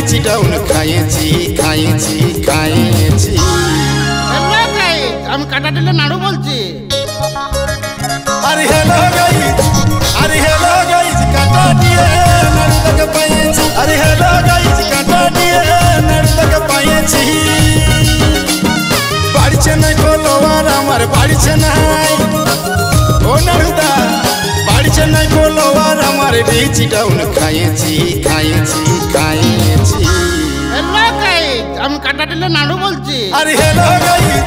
বিচি ডাউন খাইছি খাইছি খাইছি। হ্যালো গাইস, আমি কাটা দিলে নাড়ু বলছি। আরে হ্যালো গাইস, আরে হ্যালো গাইস, কাটা দিয়ে নাড়ু তোকে পাইছি। আরে হ্যালো গাইস, কাটা দিয়ে নাড়ু তোকে পাইছি। বাড়িছে নাই ফলোয়ার আমার, বাড়িছে নাই ও নাড়ুদা, বাড়িছে নাই ফলোয়ার আমার, বিচি ডাউন খাইছি খাইছি খাইছি। হ্যালো গাইস, আমি কাটা দিলে নাড়ু বলছি। আরে হ্যালো গাইস,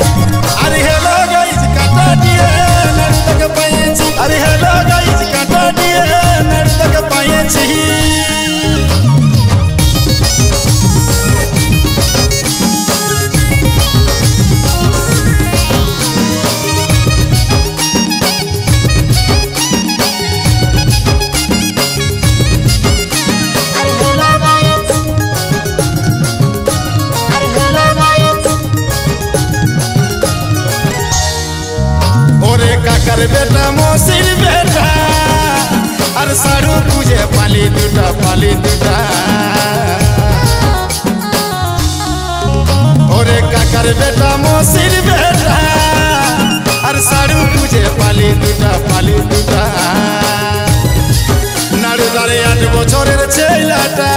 আরে হ্যালো গাইস, কাটা দিয়ে নাড়ু তোকে পাইছি। আরে হ্যালো গাইস, কাটা দিয়ে নাড়ু তোকে পাইছি। কাকার বেটা মসির বেটা আর সাড়ু পুজে পালি দুটা পালি দুটা। ওরে কাকার বেটা মসির বেটা আর সাড়ু পুজে পালি দুটা পালি দুটা। নাড়ুদারে 8 বছরের ছেলেটা,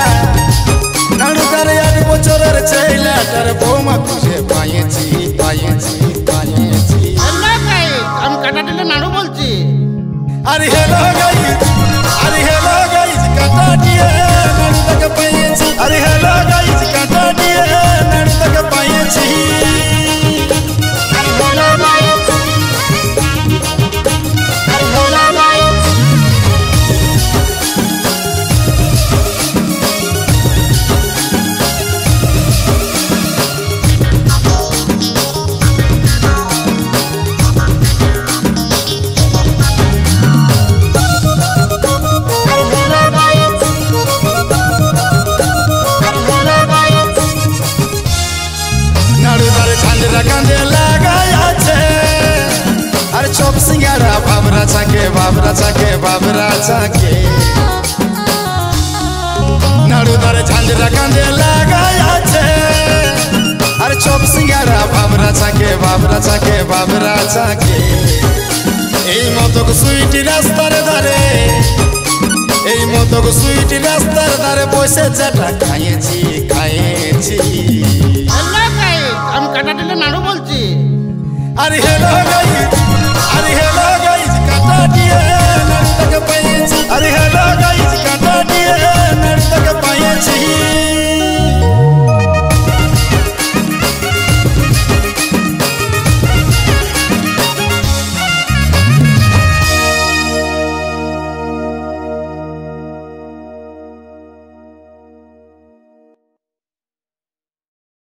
নাড়ুদারে 8 বছরের ছেলেটার বৌমা খুঁজে পাইছি পাইছি পাইছি। আমি কাটা দিলে নাড়ু বলছি। আরে হ্যালো গাইস, আরে হ্যালো গাইস, কাটা দিয়ে নাড়ু তোকে পাইছি। আরে হ্যালো গাইস, কাটা দিয়ে নাড়ু তোকে পাইছি। কান্দে লাগাই আছে আর চপ সিঙ্গারা বাবরা চাকে বাবরা চাকে বাবরা চাকে। নাড়ুদারে ঝান্ডরা কান্দে লাগাই আছে আর চপ সিঙ্গারা বাবরা চাকে বাবরা চাকে বাবরা চাকে। এই মতো সুইটি রাস্তার ধারে, এই মতো সুইটি রাস্তার ধারে বসে যেটা খাইছি খাইছি। আমি কাটা দিলে নাড়ু বলছি। আরে হ্যালো